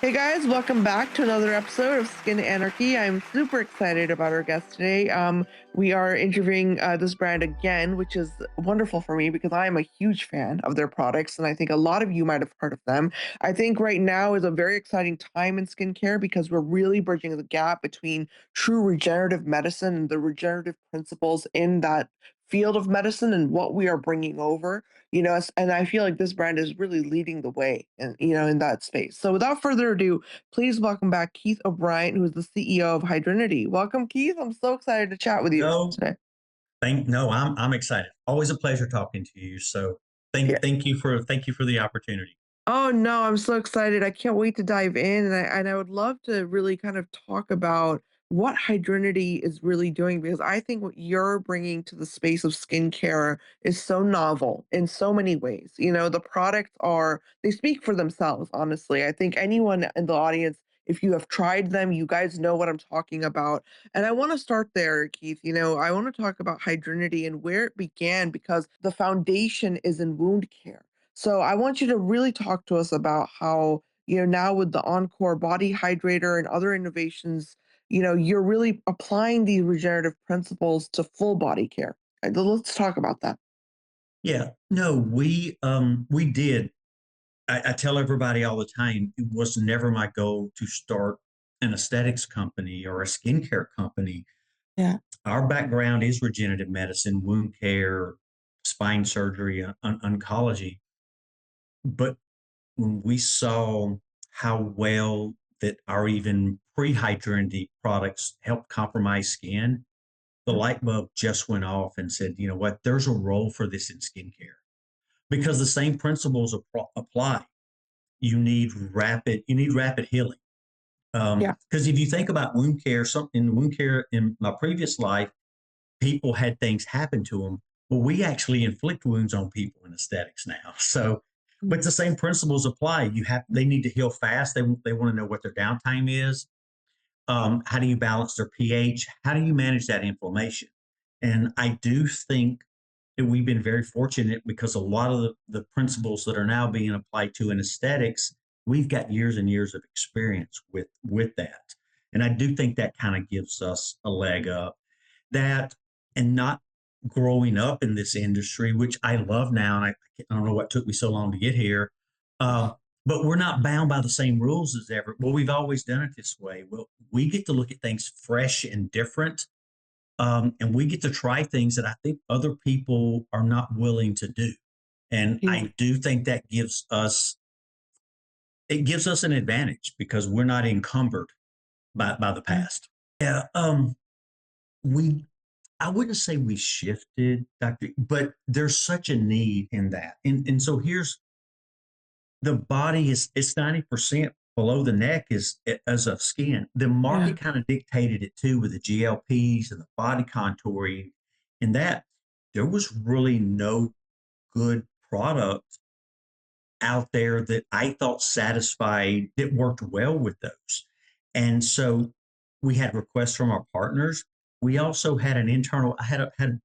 Hey guys, welcome back to another episode of Skin Anarchy. I'm super excited about our guest today. We are interviewing this brand again, which is wonderful for me because I am a huge fan of their products, and I think a lot of you might have heard of them. I think right now is a very exciting time in skincare because we're really bridging the gap between true regenerative medicine and the regenerative principles in that field of medicine and what we are bringing over, and I feel like this brand is really leading the way in that space. So without further ado, please welcome back Keith O'Brien, who is the CEO of Hydrinity. Welcome, Keith. I'm so excited to chat with you No, today. no, I'm excited. Always a pleasure talking to you. So Yeah. thank you for the opportunity. Oh no, I'm so excited. I can't wait to dive in, and I would love to really kind of talk about what Hydrinity is really doing because I think what you're bringing to the space of skincare is so novel in so many ways. The products they speak for themselves, honestly. I think anyone in the audience, if you have tried them, you guys know what I'm talking about. And I want to start there, Keith. I want to talk about Hydrinity and where it began because the foundation is in wound care. So I want you to really talk to us about how, now with the Encore Body Hydrator and other innovations, you're really applying these regenerative principles to full body care. Let's talk about that. Yeah, no, we did. I tell everybody all the time, it was never my goal to start an aesthetics company or a skincare company. Yeah. Our background is regenerative medicine, wound care, spine surgery, oncology. But when we saw how well that our even pre-hydrinity products help compromise skin, the light bulb just went off and said, you know what, there's a role for this in skincare because the same principles apply. You need rapid healing. Yeah. Because if you think about wound care, in wound care in my previous life, people had things happen to them. Well, we actually inflict wounds on people in aesthetics now. So, Mm. but the same principles apply. They need to heal fast. They want to know what their downtime is. How do you balance their pH? How do you manage that inflammation? And I do think that we've been very fortunate because a lot of the principles that are now being applied to in aesthetics, we've got years and years of experience with that. And I do think that kind of gives us a leg up. That and not growing up in this industry, which I love now, and I don't know what took me so long to get here. Uh, but we're not bound by the same rules as ever. Well, we've always done it this way. Well, we get to look at things fresh and different, and we get to try things that I think other people are not willing to do. And Yeah. I do think that gives us an advantage because we're not encumbered by the Mm. past. Yeah, we I wouldn't say we shifted, Doctor, but there's such a need in that. And so here's the body is it's 90% below the neck is as of skin. The Yeah. market kind of dictated it too with the GLPs and the body contouring, and that there was really no good product out there that I thought satisfied that worked well with those. And so we had requests from our partners. We also had an internal, had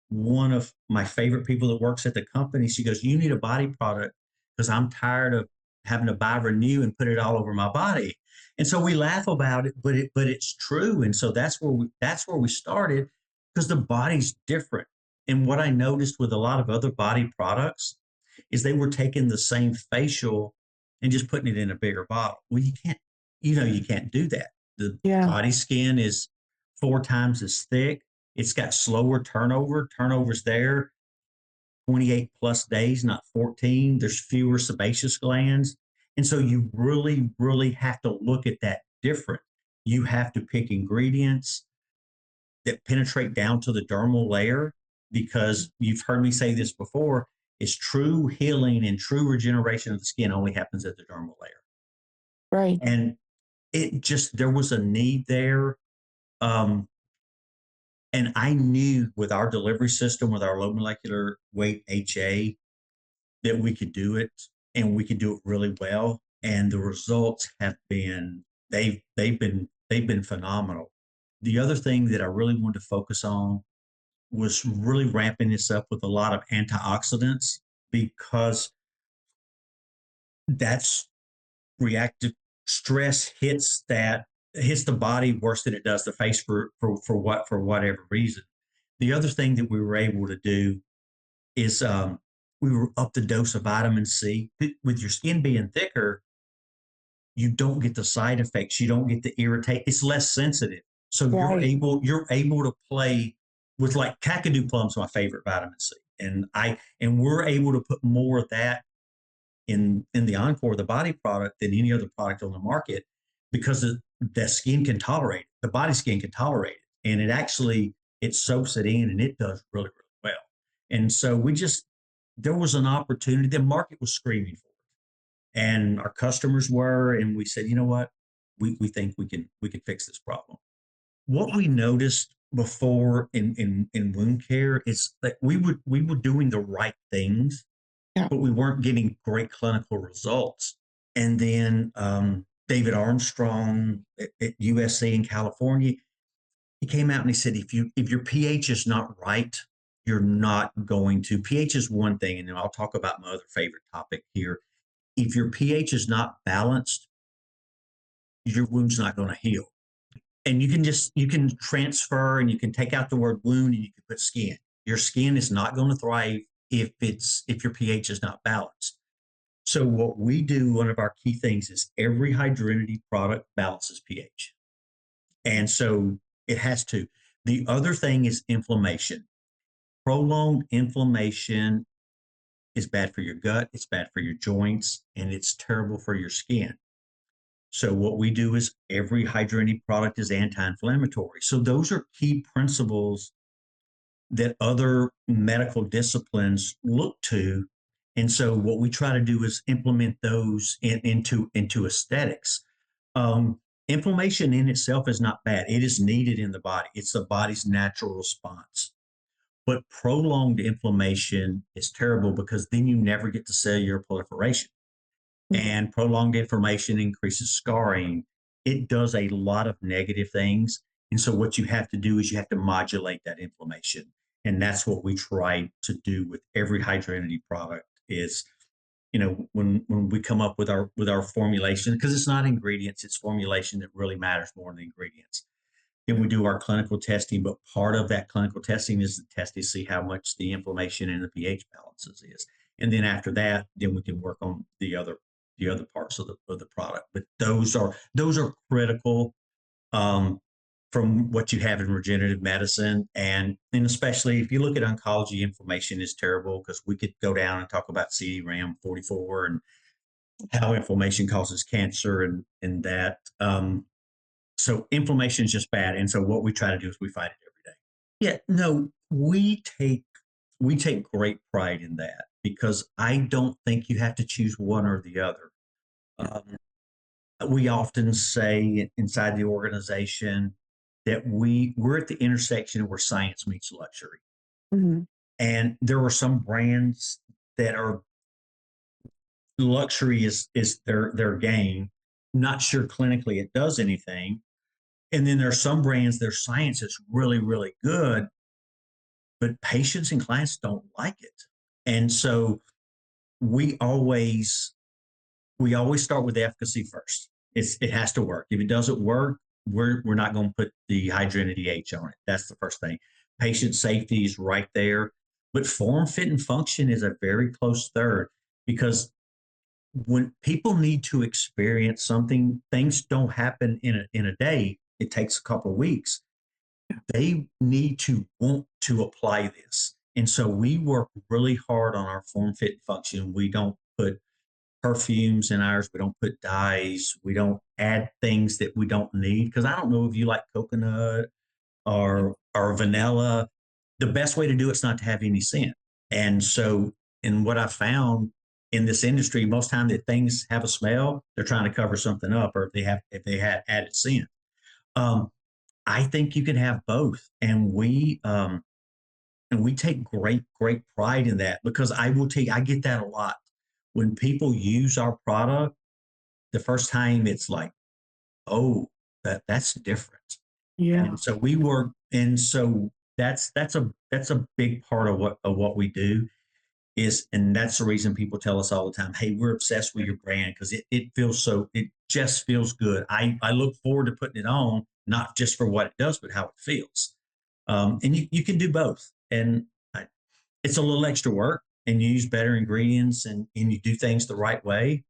one of my favorite people that works at the company. She goes, "You need a body product because I'm tired of having to buy Renew and put it all over my body." And so we laugh about it, but it's true. And so that's where we started because the body's different. And what I noticed with a lot of other body products is they were taking the same facial and just putting it in a bigger bottle. Well, you can't do that. The Yeah. body skin is 4 times as thick. It's got slower turnover. Turnover's there 28 plus days, not 14. There's fewer sebaceous glands. And so you really, really have to look at that different. You have to pick ingredients that penetrate down to the dermal layer because you've heard me say this before is true healing and true regeneration of the skin only happens at the dermal layer. Right. And there was a need there. Um, and I knew with our delivery system, with our low molecular weight HA, that we could do it and we could do it really well. And the results they've been phenomenal. The other thing that I really wanted to focus on was really ramping this up with a lot of antioxidants because that's reactive stress hits the body worse than it does the face for whatever reason. The other thing that we were able to do is we were up the dose of vitamin C. With your skin being thicker, you don't get the side effects. You don't get the irritate. It's less sensitive. So Right. you're able to play with, like, Kakadu plum's my favorite vitamin C. And we're able to put more of that in the Encore, the body product, than any other product on the market, because the skin can tolerate it. The body skin can tolerate it. And it soaks it in, and it does really, really well. And so there was an opportunity. The market was screaming for it, and our customers were, and we said, you know what? We think we can fix this problem. What we noticed before in wound care is that we were doing the right things, Yeah. but we weren't getting great clinical results. And then David Armstrong at USC in California, he came out and he said, if your pH is not right, you're not going to. pH is one thing, and then I'll talk about my other favorite topic here. If your pH is not balanced, your wound's not going to heal. And you can transfer, and you can take out the word wound, and you can put skin. Your skin is not going to thrive if your pH is not balanced. So what we do, one of our key things is every Hydrinity product balances pH. And so it has to. The other thing is inflammation. Prolonged inflammation is bad for your gut, it's bad for your joints, and it's terrible for your skin. So what we do is every Hydrinity product is anti-inflammatory. So those are key principles that other medical disciplines look to. And so what we try to do is implement those into aesthetics. Inflammation in itself is not bad. It is needed in the body. It's the body's natural response. But prolonged inflammation is terrible, because then you never get to cellular proliferation. Mhm. And prolonged inflammation increases scarring. It does a lot of negative things. And so what you have to do is you have to modulate that inflammation. And that's what we try to do with every Hydrinity product is, when we come up with our formulation, because it's not ingredients, it's formulation that really matters more than ingredients. Then we do our clinical testing, but part of that clinical testing is the test to see how much the inflammation and the pH balances is. And then after that, then we can work on the other parts of the product. But those are critical, um, from what you have in regenerative medicine, and especially if you look at oncology, inflammation is terrible, because we could go down and talk about CDRAM 44 and how inflammation causes cancer and that. So inflammation is just bad. And so what we try to do is we fight it every day. Yeah, no, we take great pride in that, because I don't think you have to choose one or the other. Um, we often say inside the organization that we're at the intersection where science meets luxury. Mhm. And there are some brands that are luxury is their game. Not sure clinically it does anything. And then there are some brands, their science is really, really good, but patients and clients don't like it. And so we always we always start with the efficacy first. It has to work. If it doesn't work, we're not going to put the Hydrinity H on it. That's the first thing. Patient safety is right there, but form, fit, and function is a very close third, because when people need to experience something, things don't happen in a day. It takes a couple of weeks. They need to want to apply this. And so we work really hard on our form, fit, and function. We don't put perfumes in ours. We don't put dyes. We don't add things that we don't need. Because I don't know if you like coconut or vanilla. The best way to do it's not to have any scent. And so, and what I found in this industry, most time that things have a smell, they're trying to cover something up, or if they had added scent. Um, I think you can have both, and we take great pride in that, because I get that a lot when people use our product. The first time it's like, oh, that's different. Yeah. And so we work, and so that's a big part of what we do is, and that's the reason people tell us all the time, hey, we're obsessed with your brand, because it feels so, it just feels good. I look forward to putting it on, not just for what it does, but how it feels. And you can do both. And I, it's a little extra work, and you use better ingredients, and you do things the right way.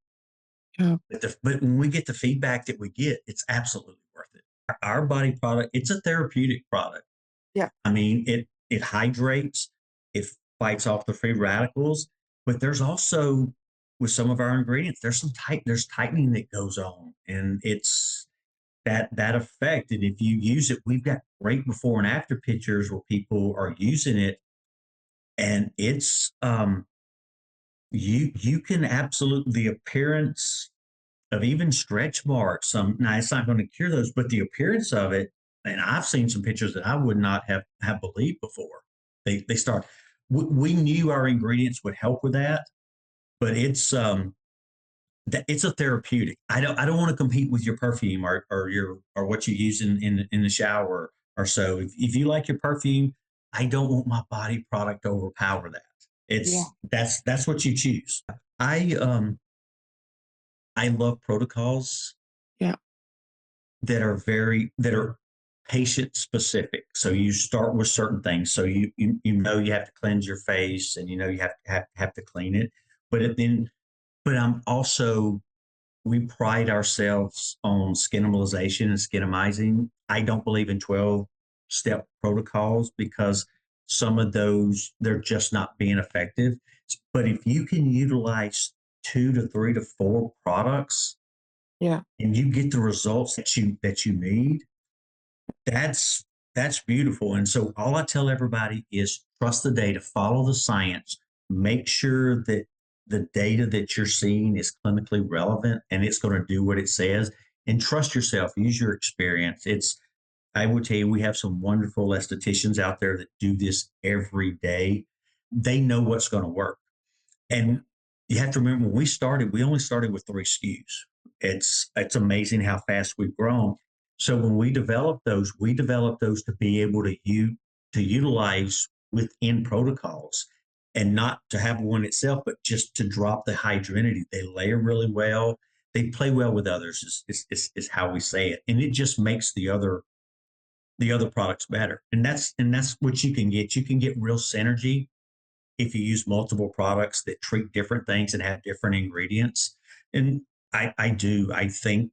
Yeah. But when we get the feedback that we get, it's absolutely worth it. Our body product, it's a therapeutic product. Yeah. I mean, it hydrates, it fights off the free radicals, but there's also with some of our ingredients, there's tightening that goes on, and it's that effect. And if you use it, we've got great before and after pictures where people are using it, and it's you can absolutely the appearance of even stretch marks. Now it's not going to cure those, but the appearance of it, and I've seen some pictures that I would not have believed before. They start. We knew our ingredients would help with that, but it's a therapeutic. I don't want to compete with your perfume or what you use in the shower or so. If you like your perfume, I don't want my body product to overpower that. Yeah. That's what you choose. I um I love protocols Yeah. that are patient specific. So you start with certain things. So you know you have to cleanse your face, and you know you have to clean it. Then but I'm also we pride ourselves on skinimalization and skinimizing. I don't believe in 12-step protocols because some of those they're just not being effective. But if you can utilize 2 to 3 to 4 products Yeah. and you get the results that you need, that's that's beautiful. And so all I tell everybody is trust the data, follow the science, make sure that the data that you're seeing is clinically relevant and it's going to do what it says. And trust yourself, use your experience. It's I would tell you we have some wonderful estheticians out there that do this every day. They know what's going to work. And you have to remember when we started, we only started with 3 SKUs. It's amazing how fast we've grown. So when we developed those to be able to utilize within protocols and not to have one itself, but just to drop the hydrinity. They layer really well. They play well with others is how we say it. And it just makes the other products better. And that's what you can get. You can get real synergy if you use multiple products that treat different things and have different ingredients. And I do. I think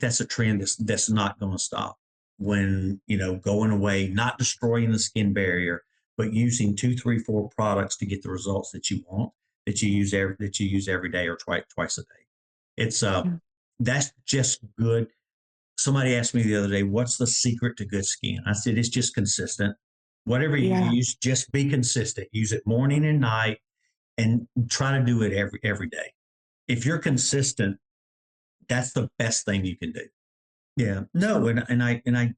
that's a trend that's not going to stop. When going away, not destroying the skin barrier, but using 2, 3, 4 products to get the results that you want, that you use every day or twice a day. It's Yeah. that's just good. Somebody asked me the other day, "What's the secret to good skin?" I said, "It's just consistent. Whatever you Yeah. use, just be consistent. Use it morning and night, and try to do it every day. If you're consistent, that's the best thing you can do." Yeah, no, So and I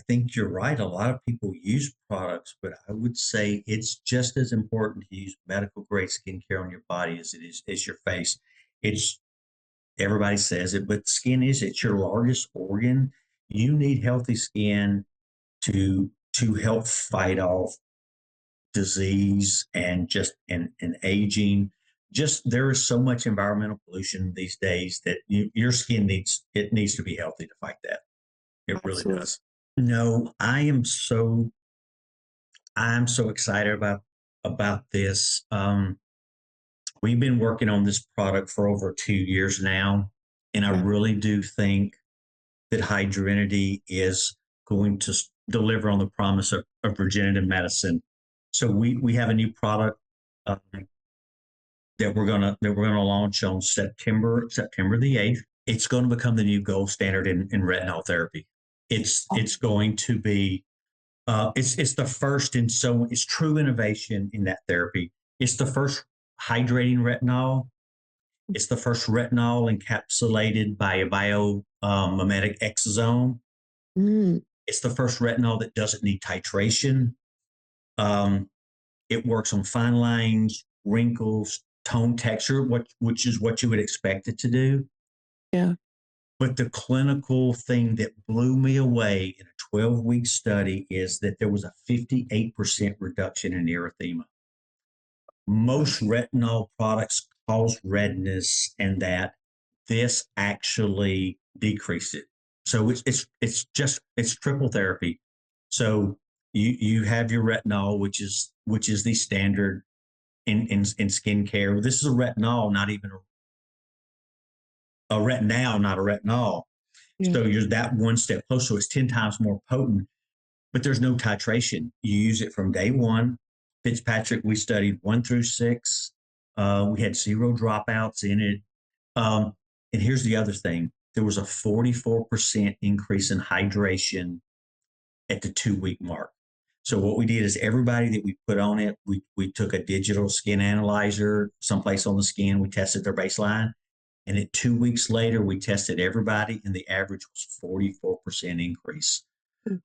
think you're right. A lot of people use products, but I would say it's just as important to use medical grade skincare on your body as it is your face. It's Everybody says it, but skin is it's your largest organ. You need healthy skin to help fight off disease and aging. Just there is so much environmental pollution these days that your skin needs to be healthy to fight that. It really absolutely. does. No, I'm so excited about this. We've been working on this product for over 2 years now, and I Yeah. really do think that Hydrinity is going to deliver on the promise of regenerative medicine. So we have a new product uh, that we're gonna launch on September the 8th. It's going to become the new gold standard in retinol therapy. Oh. It's going to be it's the first it's true innovation in that therapy. It's the first hydrating retinol. It's the first retinol encapsulated by a biomimetic exosome. Mm. It's the first retinol that doesn't need titration. Um, it works on fine lines, wrinkles, tone, texture, which is what you would expect it to do. Yeah. But the clinical thing that blew me away in a 12-week study is that there was a 58% reduction in erythema. Wow. Most retinol products cause redness and that. this actually decreased it. So it's triple therapy. So you have your retinol, which is the standard in skincare. This is a retinol, not even a retinol, not a retinol. Yeah. So you're that one step closer. So it's 10 times more potent, but there's no titration. You use it from day one. Fitzpatrick, we studied 1 through 6. We had 0 dropouts in it. Um, and here's the other thing: there was a 44% increase in hydration at the 2 week mark. So what we did is everybody that we put on it, we took a digital skin analyzer someplace on the skin. We tested their baseline, and at 2 weeks later, we tested everybody, and the average was 44% increase.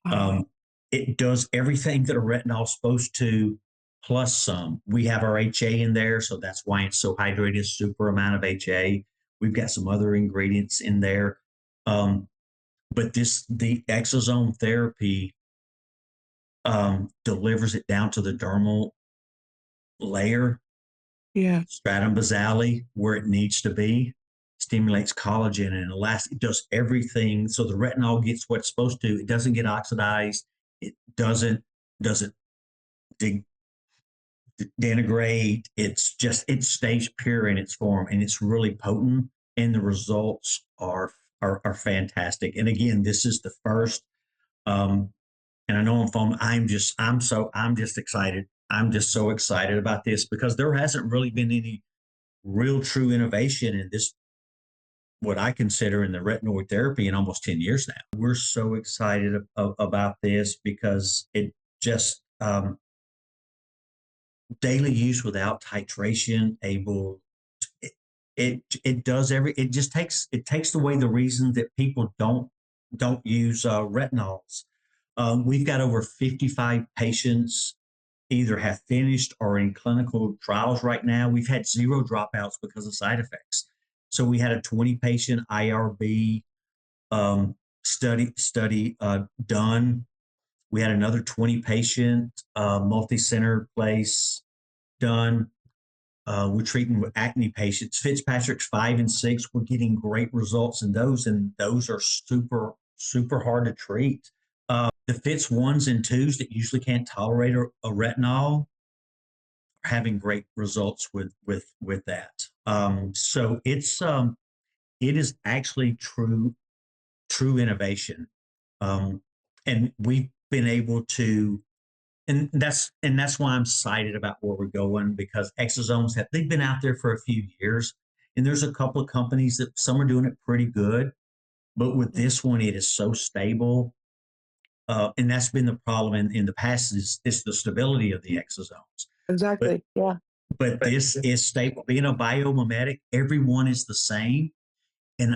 Wow. Um, it does everything that a retinol is supposed to, plus some. We have our HA in there, so that's why it's so hydrated, super amount of HA. We've got some other ingredients in there. But the exosome therapy delivers it down to the dermal layer, Yeah. stratum basale, where it needs to be, stimulates collagen and elastic. It does everything. So the retinol gets what it's supposed to. It doesn't get oxidized. It doesn't de- denigrate. It stays pure in its form, and it's really potent. And the results are fantastic. And again, this is the first. And I know on phone, I'm just excited. I'm just so excited about this because there hasn't really been any real true innovation in this, what I consider in the retinoid therapy, in almost 10 years now. We're so excited about this because it just daily use without titration, able it, it does it just takes away the reason that people don't use retinols. We've got over 55 patients either have finished or in clinical trials right now. We've had 0 dropouts because of side effects. So we had a 20 patient IRB study done. We had another 20 patient multi-center place done. We're treating with acne patients. Fitzpatrick's 5 and 6. We're getting great results in those, and those are super hard to treat. The Fitz 1s and 2s that usually can't tolerate a retinol are having great results with that. So it is actually true innovation, and we've been able to, and that's why I'm excited about where we're going, because exosomes they've been out there for a few years, and there's a couple of companies that some are doing it pretty good, but with this one, it is so stable. And that's been the problem in the past is the stability of the exosomes. But Exactly. Yeah. but this is stable. Being a biomimetic, everyone is the same. And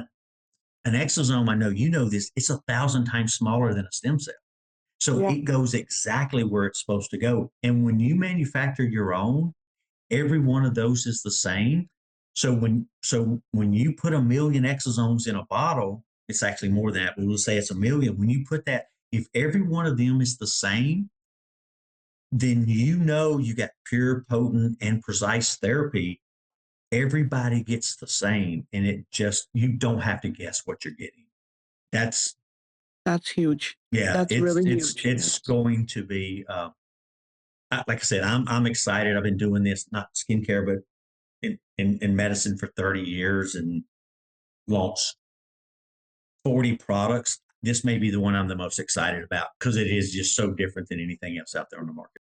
an exosome, I know you know this, it's 1,000 times smaller than a stem cell. So Yeah. it goes exactly where it's supposed to go. And when you manufacture your own, every one of those is the same. So when you put 1,000,000 exosomes in a bottle, it's actually more than that, but we'll say it's 1,000,000. When you put that, if every one of them is the same, then you know you got pure, potent, and precise therapy. Everybody gets the same, and it just you don't have to guess what you're getting. That's That's huge. yeah, That's really huge. it's Yes. going to be like I said, I'm excited. I've been doing this, not skincare, but in medicine for 30 years and launched 40 products. This may be the one I'm the most excited about because it is just so different than anything else out there on the market.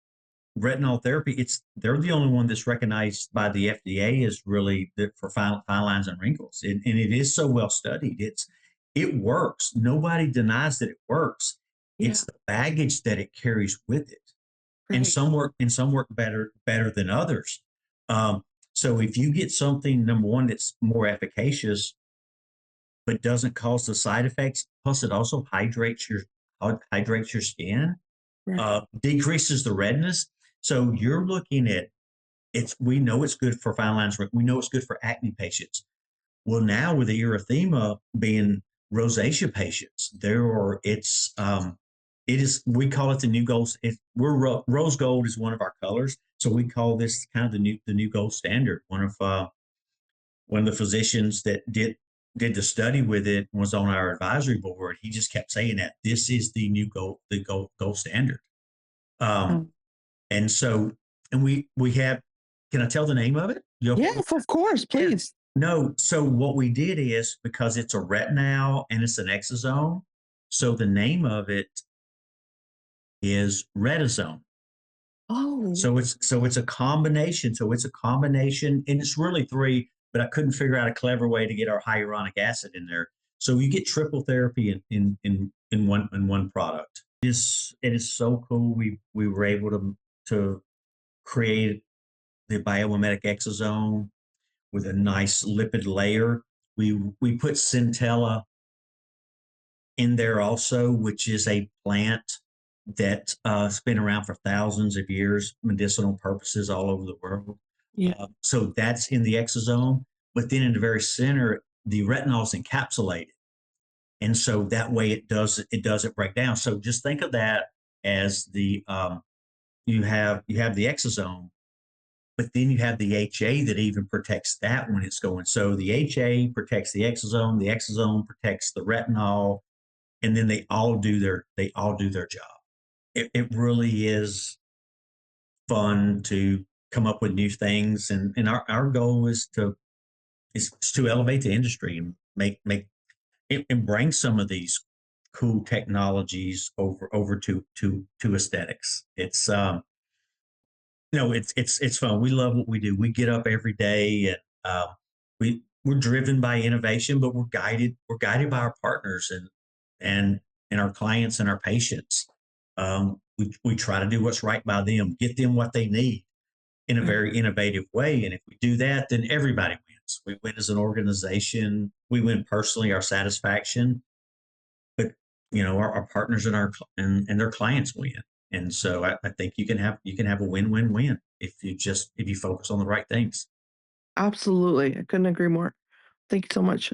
Retinol therapy, they're the only one that's recognized by the FDA as really for fine lines and wrinkles, and it is so well studied. It works. Nobody denies that it works. Yeah. It's the baggage that it carries with it, and Right. some work better than others. Um, so if you get something, number one, that's more efficacious but doesn't cause the side effects, plus it also hydrates your skin, Right. decreases the redness. So you're looking at we know it's good for fine lines. We know it's good for acne patients. Well, now with the erythema being rosacea patients, it is, we call it the new gold. Rose gold is one of our colors. So we call this kind of the new gold standard. One of the physicians that did did the study with it, was on our advisory board, he just kept saying that this is the new gold standard. Um, Oh, and so, and we have. Can I tell the name of it? You okay with yes, of that? course, Yeah. please. No. So what we did is, because it's a retinol and it's an exosome, so the name of it is RetaXome. Oh, So it's a combination. So it's a combination, and it's really three, but I couldn't figure out a clever way to get our hyaluronic acid in there. So you get triple therapy in one product. It is so cool. We were able to create the biomimetic exosome with a nice lipid layer. We put centella in there also, which is a plant that has been around for thousands of years, medicinal purposes all over the world. yeah. So that's in the exosome, but then in the very center, the retinol is encapsulated, and so that way it doesn't break down. So just think of that as you have the exosome, but then you have the HA that even protects that when it's going. So the HA protects the exosome protects the retinol, and then they all do their job. It really is fun to come up with new things, and our goal is to elevate the industry and make and bring some of these cool technologies over to aesthetics. It's fun. We love what we do. We get up every day, and we're driven by innovation, but we're guided by our partners and our clients and our patients. We try to do what's right by them, get them what they need in a Right. very innovative way. And if we do that, then everybody wins. We win as an organization. We win personally, our satisfaction, but our partners and their clients win. And so I think you can have a win-win-win if you focus on the right things. Absolutely. I couldn't agree more. Thank you so much.